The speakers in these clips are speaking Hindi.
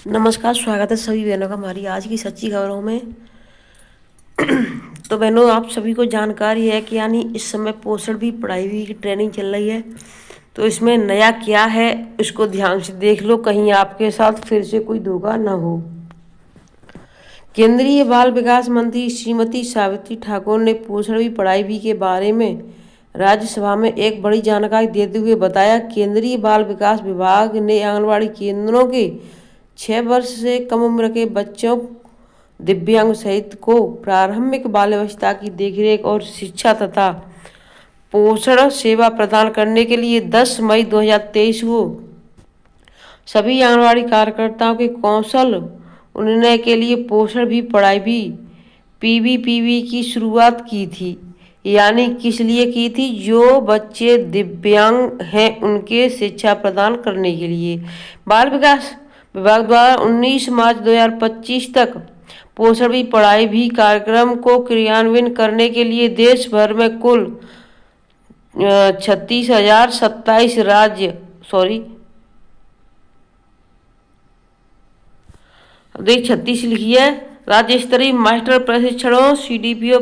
नमस्कार, स्वागत है सभी बहनों का हमारी आज की सच्ची खबरों में। तो बहनों, आप सभी को जानकारी है कि यानी इस समय पोषण भी पढ़ाई भी की ट्रेनिंग चल रही है। तो इसमें नया क्या है इसको ध्यान से देख लो, कहीं आपके साथ फिर से कोई धोखा न हो। केंद्रीय बाल विकास मंत्री श्रीमती सावित्री ठाकुर ने पोषण भी पढ़ाई भी के बारे में राज्यसभा में एक बड़ी जानकारी देते हुए बताया, केंद्रीय बाल विकास विभाग ने आंगनबाड़ी केंद्रों के 6 वर्ष से कम उम्र के बच्चों, दिव्यांग सहित को प्रारंभिक बाल्यावस्था की देखरेख और शिक्षा तथा पोषण सेवा प्रदान करने के लिए 10 मई 2023 को सभी आंगनबाड़ी कार्यकर्ताओं के कौशल उन्नयन के लिए पोषण भी पढ़ाई भी पीबीपीवी की शुरुआत की थी। यानी किस लिए की थी? जो बच्चे दिव्यांग हैं उनके शिक्षा प्रदान करने के लिए। बाल विकास विभाग द्वारा 19 मार्च 2025 तक पोषण भी पढ़ाई भी कार्यक्रम को क्रियान्वित करने के लिए देश भर में कुल 36,027 राज्य 36 लिखी है राज्य स्तरीय मास्टर प्रशिक्षणों, सीडीपीओ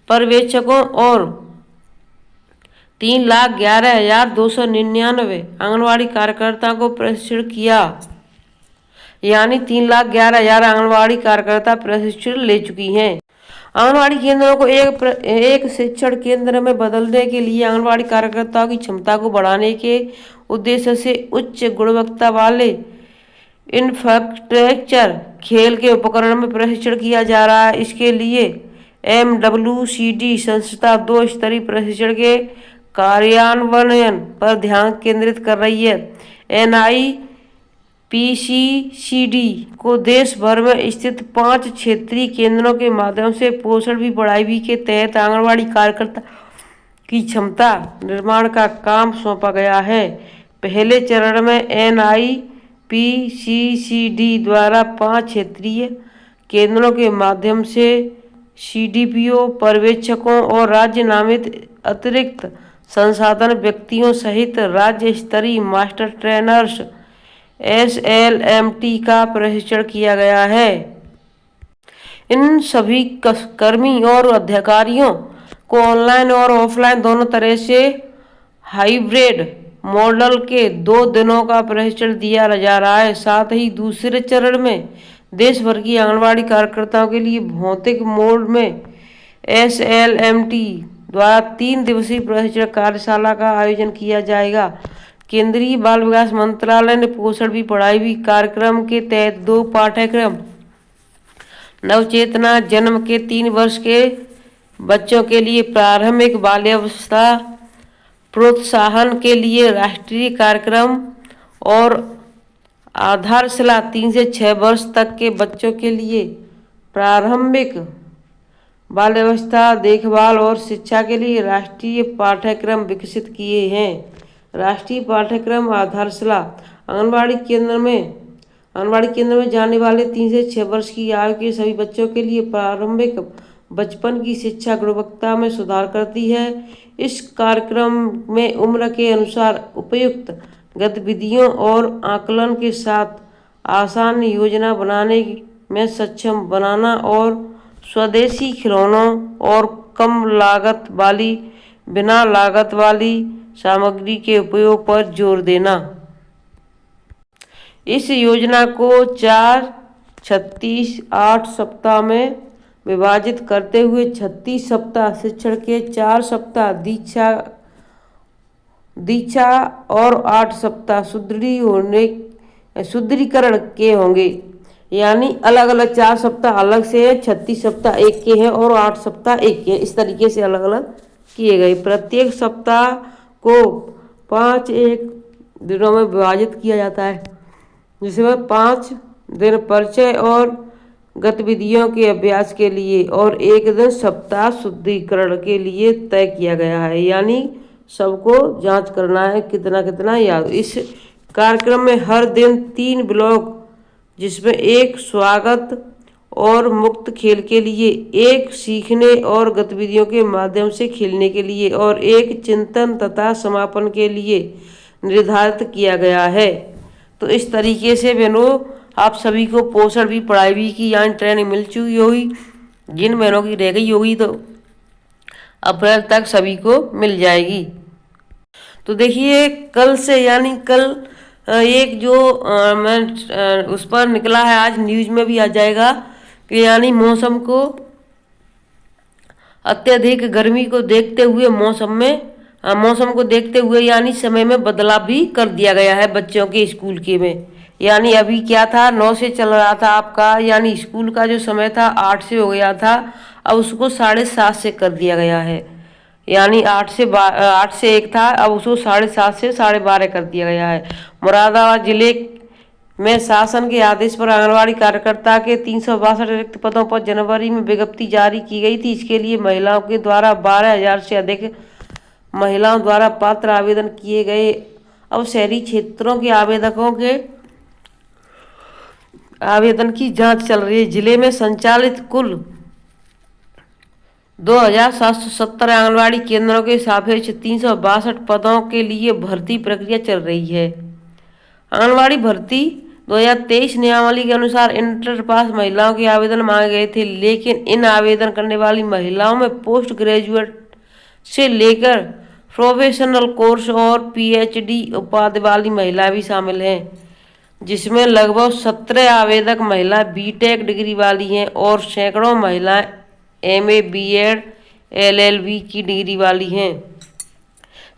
पर्यवेक्षकों और 3,11,299 आंगनबाड़ी कार्यकर्ताओं को प्रशिक्षण किया। यानी 3,11,000 आंगनबाड़ी कार्यकर्ता प्रशिक्षण ले चुकी हैं। आंगनबाड़ी केंद्रों को एक शिक्षण केंद्र में बदलने के लिए आंगनबाड़ी कार्यकर्ताओं की क्षमता को बढ़ाने के उद्देश्य से उच्च गुणवत्ता वाले इंफ्रास्ट्रक्चर खेल के उपकरण में प्रशिक्षण किया जा रहा है। इसके लिए MWCD संस्था 2 स्तरीय प्रशिक्षण के कार्यान्वयन पर ध्यान केंद्रित कर रही है। NIPCCD को देश भर में स्थित 5 क्षेत्रीय केंद्रों के माध्यम से पोषण भी पढ़ाई भी के तहत आंगनबाड़ी कार्यकर्ता की क्षमता निर्माण का काम सौंपा गया है। पहले चरण में NIPCCD द्वारा 5 क्षेत्रीय केंद्रों के माध्यम से CDPO पर्यवेक्षकों और राज्य नामित अतिरिक्त संसाधन व्यक्तियों सहित राज्य स्तरीय मास्टर ट्रेनर्स SLMT का प्रशिक्षण किया गया है। इन सभी कर्मी और अधिकारियों को ऑनलाइन और ऑफलाइन दोनों तरह से हाइब्रिड मॉडल के 2 दिनों का प्रशिक्षण दिया जा रहा है। साथ ही दूसरे चरण में देश भर की आंगनबाड़ी कार्यकर्ताओं के लिए भौतिक मोड में SLMT द्वारा 3 दिवसीय प्रशिक्षण कार्यशाला का आयोजन किया जाएगा। केंद्रीय बाल विकास मंत्रालय ने पोषण भी पढ़ाई भी कार्यक्रम के तहत 2 पाठ्यक्रम नवचेतना जन्म के 3 वर्ष के बच्चों के लिए प्रारंभिक बाल्यावस्था प्रोत्साहन के लिए राष्ट्रीय कार्यक्रम और आधारशिला 3 से 6 वर्ष तक के बच्चों के लिए प्रारंभिक बाल्यावस्था देखभाल और शिक्षा के लिए राष्ट्रीय पाठ्यक्रम विकसित किए हैं। राष्ट्रीय पाठ्यक्रम आधारशिला आंगनबाड़ी केंद्र में जाने वाले 3 से 6 वर्ष की आयु के सभी बच्चों के लिए प्रारंभिक बचपन की शिक्षा गुणवत्ता में सुधार करती है। इस कार्यक्रम में उम्र के अनुसार उपयुक्त गतिविधियों और आकलन के साथ आसान योजना बनाने में सक्षम बनाना और स्वदेशी खिलौनों और कम लागत वाली बिना लागत वाली सामग्री के उपयोग पर जोर देना। इस योजना को 4, 36, 8 सप्ताह में विभाजित करते हुए 36 सप्ताह शिक्षण के 4 सप्ताह दीक्षा और 8 सप्ताह सुदृढ़ीकरण के होंगे। यानी अलग अलग 4 सप्ताह अलग से है, 36 सप्ताह एक के हैं और 8 सप्ताह एक के। इस तरीके से अलग अलग किए गए। प्रत्येक सप्ताह को 5 दिनों में विभाजित किया जाता है, जिसमें 5 दिन परिचय और गतिविधियों के अभ्यास के लिए और 1 दिन सप्ताह शुद्धिकरण के लिए तय किया गया है। यानी सबको जांच करना है कितना कितना याद। इस कार्यक्रम में हर दिन 3 ब्लॉक, जिसमें 1 स्वागत और मुक्त खेल के लिए, 1 सीखने और गतिविधियों के माध्यम से खेलने के लिए और 1 चिंतन तथा समापन के लिए निर्धारित किया गया है। तो इस तरीके से बहनों आप सभी को पोषण भी पढ़ाई भी की यानी ट्रेनिंग मिल चुकी होगी। जिन बहनों की रह गई होगी तो अप्रैल तक सभी को मिल जाएगी। तो देखिए कल से यानी कल एक जो मैं उस पर निकला है, आज न्यूज में भी आ जाएगा कि यानी मौसम को अत्यधिक गर्मी को देखते हुए मौसम को देखते हुए यानी समय में बदलाव भी कर दिया गया है बच्चों के स्कूल के में। यानी अभी क्या था 9 से चल रहा था आपका, यानी स्कूल का जो समय था 8 से हो गया था, अब उसको 7:30 से कर दिया गया है। यानी 8 से 1 था, अब उसको 7:30 से 12:30 कर दिया गया है। मुरादाबाद जिले में शासन के आदेश पर आंगनबाड़ी कार्यकर्ता के 362 रिक्त पदों पर जनवरी में विज्ञप्ति जारी की गई थी। इसके लिए महिलाओं के द्वारा 12,000 से अधिक महिलाओं द्वारा पात्र आवेदन किए गए। अब शहरी क्षेत्रों के आवेदकों के आवेदन की जांच चल रही है। जिले में संचालित कुल 2,770 आंगनबाड़ी केंद्रों के सापेक्ष 362 पदों के लिए भर्ती प्रक्रिया चल रही है। आंगनबाड़ी भर्ती 2023 नियमावली के अनुसार इंटर पास महिलाओं के आवेदन मांगे गए थे, लेकिन इन आवेदन करने वाली महिलाओं में पोस्ट ग्रेजुएट से लेकर प्रोफेशनल कोर्स और पीएचडी उपाधि वाली महिलाएं भी शामिल हैं, जिसमें लगभग 17 आवेदक महिला बीटेक डिग्री वाली हैं और सैकड़ों महिलाएं एमए, बीएड, एलएलबी की डिग्री वाली हैं।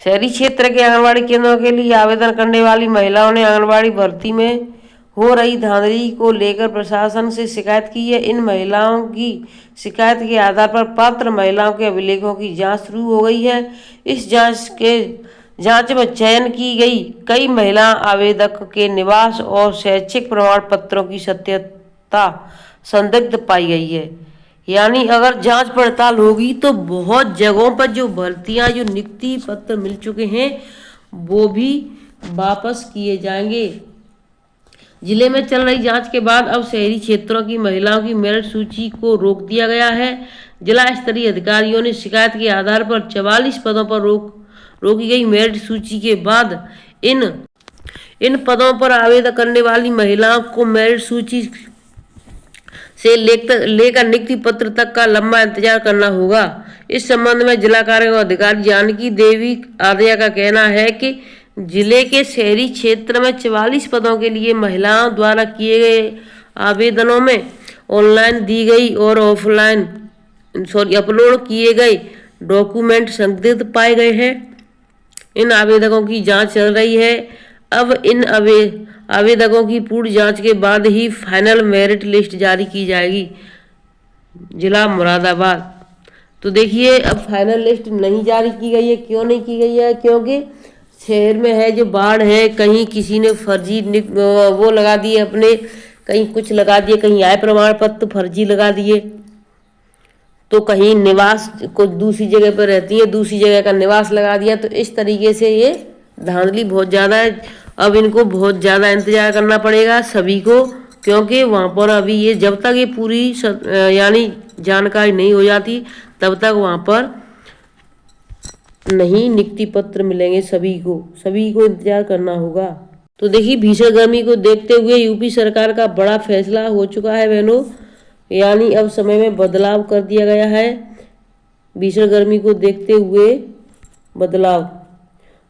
शहरी क्षेत्र के आंगनबाड़ी केंद्रों के लिए आवेदन करने वाली महिलाओं ने आंगनबाड़ी भर्ती में हो रही धांधली को लेकर प्रशासन से शिकायत की है। इन महिलाओं की शिकायत के आधार पर पात्र महिलाओं के अभिलेखों की जांच शुरू हो गई है। इस जांच में चयन की गई कई महिला आवेदक के निवास और शैक्षिक प्रमाण पत्रों की सत्यता संदिग्ध पाई गई है। यानी अगर जांच पड़ताल होगी तो बहुत जगहों पर जो भर्तियां, जो नियुक्ति पत्र मिल चुके हैं वो भी वापस किए जाएंगे। जिले में चल रही जांच के बाद अब शहरी क्षेत्रों की महिलाओं की मेरिट सूची को रोक दिया गया है। जिला स्तरीय अधिकारियों ने शिकायत के आधार पर 44 पदों पर रोकी गई मेरिट सूची के बाद इन पदों पर आवेदन करने वाली महिलाओं को मेरिट सूची से लेकर नियुक्ति पत्र तक का लंबा इंतजार करना होगा। इस संबंध में जिला कार्यक्रम अधिकारी जानकी देवी आर्या का कहना है कि जिले के शहरी क्षेत्र में 44 पदों के लिए महिलाओं द्वारा किए गए आवेदनों में ऑनलाइन दी गई और ऑफलाइन अपलोड किए गए डॉक्यूमेंट संदिग्ध पाए गए हैं। इन आवेदकों की जांच चल रही है। अब इन आवेदकों की पूर्ण जांच के बाद ही फाइनल मेरिट लिस्ट जारी की जाएगी। जिला मुरादाबाद। तो देखिए अब फाइनल लिस्ट नहीं जारी की गई है। क्यों नहीं की गई है? क्योंकि शहर में है जो बाढ़ है, कहीं किसी ने फर्जी वो लगा दिए अपने, कहीं कुछ लगा दिए, कहीं आय प्रमाण पत्र फर्जी लगा दिए, तो कहीं निवास को दूसरी जगह पर रहती है, दूसरी जगह का निवास लगा दिया। तो इस तरीके से ये धांधली बहुत ज़्यादा है। अब इनको बहुत ज़्यादा इंतजार करना पड़ेगा सभी को, क्योंकि वहाँ पर अभी ये जब तक ये पूरी यानी जानकारी नहीं हो जाती तब तक वहाँ पर नहीं नियुक्ति पत्र मिलेंगे। सभी को इंतजार करना होगा। तो देखिए भीषण गर्मी को देखते हुए यूपी सरकार का बड़ा फैसला हो चुका है बहनों, यानी अब समय में बदलाव कर दिया गया है। भीषण गर्मी को देखते हुए बदलाव,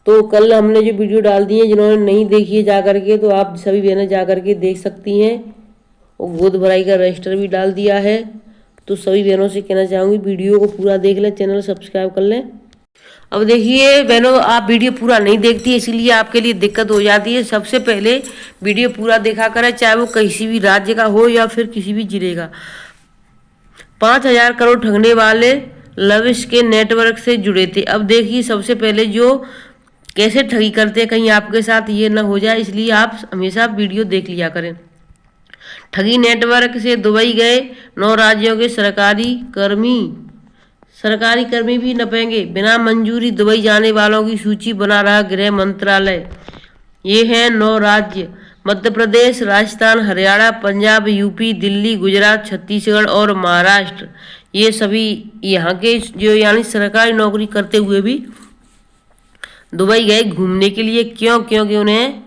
तो कल हमने जो वीडियो डाल दी है, जिन्होंने नहीं देखी है जा करके, तो आप सभी बहनें जा करके देख सकती हैं। और गोद भराई का रजिस्टर भी डाल दिया है। तो सभी बहनों से कहना चाहूँगी वीडियो को पूरा देख लें, चैनल सब्सक्राइब कर लें। अब देखिए बहनों, आप वीडियो पूरा नहीं देखती, इसलिए आपके लिए दिक्कत हो जाती है। सबसे पहले वीडियो पूरा देखा करें, चाहे वो किसी भी राज्य का हो या फिर किसी भी जिले का। 5,000 करोड़ ठगने वाले लविश के नेटवर्क से जुड़े थे। अब देखिए सबसे पहले जो कैसे ठगी करते हैं, कहीं आपके साथ ये ना हो जाए, इसलिए आप हमेशा वीडियो देख लिया करें। ठगी नेटवर्क से दुबई गए 9 राज्यों के सरकारी कर्मी भी नपेंगे। बिना मंजूरी दुबई जाने वालों की सूची बना रहा गृह मंत्रालय। ये हैं 9 राज्य: मध्य प्रदेश, राजस्थान, हरियाणा, पंजाब, यूपी, दिल्ली, गुजरात, छत्तीसगढ़ और महाराष्ट्र। ये सभी यहाँ के जो यानी सरकारी नौकरी करते हुए भी दुबई गए घूमने के लिए। क्योंकि उन्हें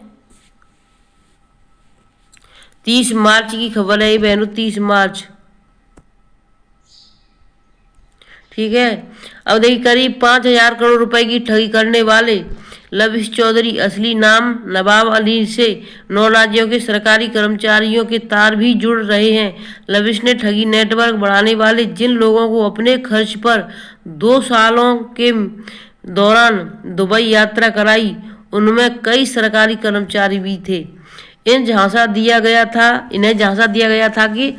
30 मार्च की खबर है ये बहनों, 30 मार्च। ठीक है। अब देखिए, करीब 5,000 करोड़ रुपए की ठगी करने वाले लविश चौधरी, असली नाम नवाब अली, से 9 राज्यों के सरकारी कर्मचारियों के तार भी जुड़ रहे हैं। लविश ने ठगी नेटवर्क बढ़ाने वाले जिन लोगों को अपने खर्च पर 2 सालों के दौरान दुबई यात्रा कराई, उनमें कई सरकारी कर्मचारी भी थे। इन्हें झांसा दिया गया था कि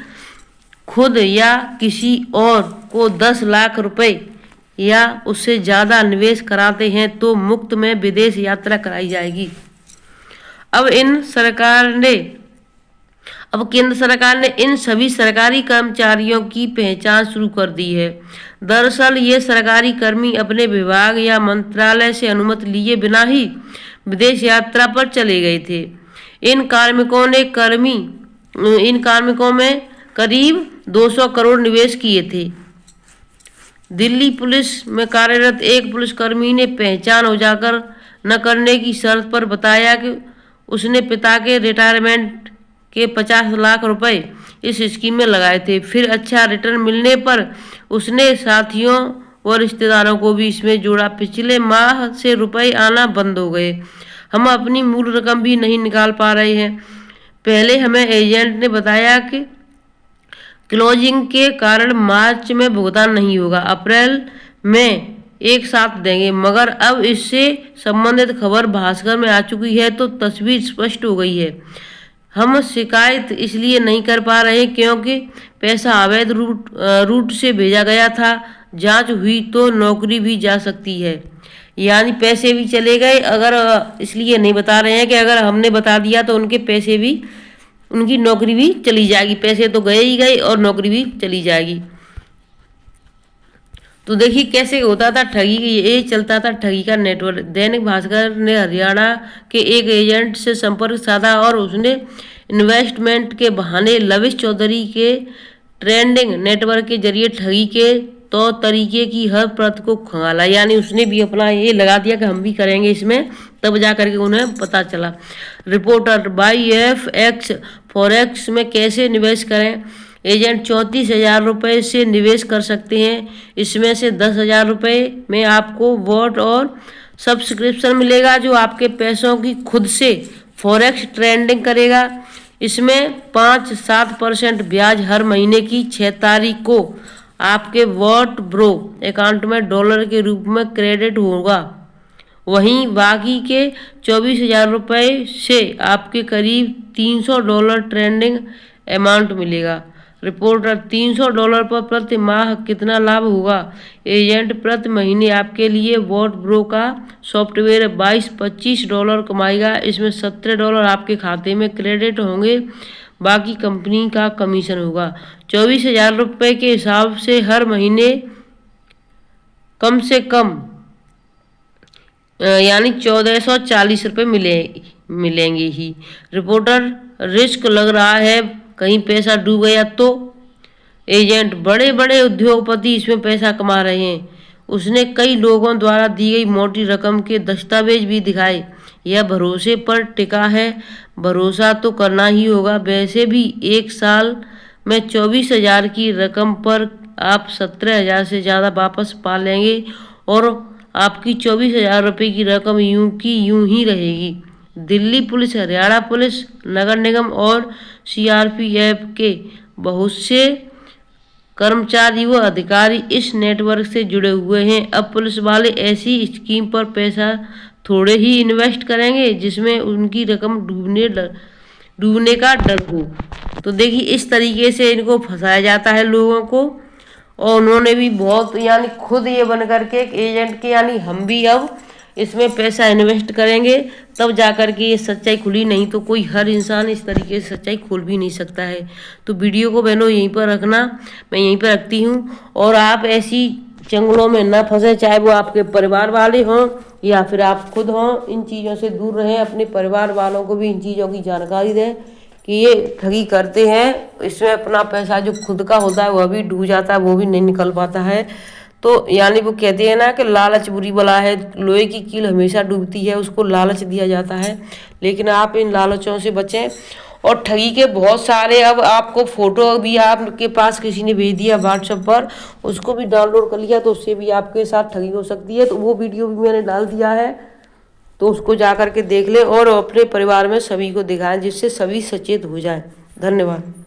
खुद या किसी और को 10 लाख रुपए या उससे ज़्यादा निवेश कराते हैं तो मुफ्त में विदेश यात्रा कराई जाएगी। अब केंद्र सरकार ने इन सभी सरकारी कर्मचारियों की पहचान शुरू कर दी है। दरअसल ये सरकारी कर्मी अपने विभाग या मंत्रालय से अनुमति लिए बिना ही विदेश यात्रा पर चले गए थे। इन कार्मिकों में करीब 200 करोड़ निवेश किए थे। दिल्ली पुलिस में कार्यरत एक पुलिसकर्मी ने पहचान उजागर न करने की शर्त पर बताया कि उसने पिता के रिटायरमेंट के 50 लाख रुपए इस स्कीम में लगाए थे। फिर अच्छा रिटर्न मिलने पर उसने साथियों व रिश्तेदारों को भी इसमें जोड़ा। पिछले माह से रुपए आना बंद हो गए, हम अपनी मूल रकम भी नहीं निकाल पा रहे हैं। पहले हमें एजेंट ने बताया कि क्लोजिंग के कारण मार्च में भुगतान नहीं होगा, अप्रैल में एक साथ देंगे, मगर अब इससे संबंधित खबर भास्कर में आ चुकी है तो तस्वीर स्पष्ट हो गई है। हम शिकायत इसलिए नहीं कर पा रहे क्योंकि पैसा अवैध रूट से भेजा गया था। जांच हुई तो नौकरी भी जा सकती है, यानी पैसे भी चले गए। अगर इसलिए नहीं बता रहे हैं कि अगर हमने बता दिया तो उनके पैसे भी, उनकी नौकरी भी चली जाएगी। पैसे तो गए ही गए और नौकरी भी चली जाएगी। तो देखिए कैसे होता था ठगी, ये चलता था ठगी का नेटवर्क। दैनिक भास्कर ने हरियाणा के एक एजेंट से संपर्क साधा और उसने इन्वेस्टमेंट के बहाने लविश चौधरी के ट्रेंडिंग नेटवर्क के जरिए ठगी के तो तरीके की हर परत को खंगाला। यानी उसने भी अपना ये लगा दिया कि हम भी करेंगे इसमें, तब जा करके उन्हें पता चला। रिपोर्टर, YFX फॉरेक्स में कैसे निवेश करें। एजेंट 34,000 रुपये से निवेश कर सकते हैं। इसमें से 10,000 रुपये में आपको वॉट और सब्सक्रिप्शन मिलेगा जो आपके पैसों की खुद से फॉरेक्स ट्रेडिंग करेगा। इसमें 5-7% ब्याज हर महीने की 6 तारीख को आपके वॉट ब्रो अकाउंट में डॉलर के रूप में क्रेडिट होगा। वहीं बाकी के 24,000 रुपये से आपके करीब $300 ट्रेडिंग अमाउंट मिलेगा। रिपोर्टर, $300 पर प्रति माह कितना लाभ होगा। एजेंट प्रति महीने आपके लिए वॉट ब्रो का सॉफ्टवेयर $22-25 कमाएगा। इसमें $17 आपके खाते में क्रेडिट होंगे, बाकी कंपनी का कमीशन होगा। 24,000 रुपये के हिसाब से हर महीने कम से कम यानी 1,440 रुपये मिलेंगे ही। रिपोर्टर, रिस्क लग रहा है कहीं पैसा डूब गया तो। एजेंट, बड़े बड़े उद्योगपति इसमें पैसा कमा रहे हैं। उसने कई लोगों द्वारा दी गई मोटी रकम के दस्तावेज भी दिखाए। यह भरोसे पर टिका है, भरोसा तो करना ही होगा। वैसे भी एक साल में 24,000 की रकम पर आप 17,000 से ज़्यादा वापस पा लेंगे और आपकी 24,000 रुपये की रकम यूं की यूं ही रहेगी। दिल्ली पुलिस, हरियाणा पुलिस, नगर निगम और CRPF के बहुत से कर्मचारी व अधिकारी इस नेटवर्क से जुड़े हुए हैं। अब पुलिस वाले ऐसी स्कीम पर पैसा थोड़े ही इन्वेस्ट करेंगे जिसमें उनकी रकम डूबने का डर हो। तो देखिए इस तरीके से इनको फंसाया जाता है लोगों को, और उन्होंने भी बहुत यानी खुद ये बन करके एक एजेंट के, यानी हम भी अब इसमें पैसा इन्वेस्ट करेंगे तब जा कर के ये सच्चाई खुली, नहीं तो कोई हर इंसान इस तरीके से सच्चाई खोल भी नहीं सकता है। तो वीडियो को बहनों यहीं पर रखना, मैं यहीं पर रखती हूँ। और आप ऐसी चंगुलों में ना फंसे, चाहे वो आपके परिवार वाले हों या फिर आप खुद हों, इन चीज़ों से दूर रहें। अपने परिवार वालों को भी इन चीज़ों की जानकारी दें कि ये ठगी करते हैं। इसमें अपना पैसा जो खुद का होता है वह भी डूब जाता है, वो भी नहीं निकल पाता है। तो यानी वो कहते हैं ना कि लालच बुरी बला है, लोहे की कील हमेशा डूबती है, उसको लालच दिया जाता है। लेकिन आप इन लालचों से बचें। और ठगी के बहुत सारे, अब आपको फोटो भी आपके पास किसी ने भेज दिया व्हाट्सएप पर, उसको भी डाउनलोड कर लिया तो उससे भी आपके साथ ठगी हो सकती है। तो वो वीडियो भी मैंने डाल दिया है, तो उसको जा कर के देख लें और अपने परिवार में सभी को दिखाएं, जिससे सभी सचेत हो जाएं। धन्यवाद।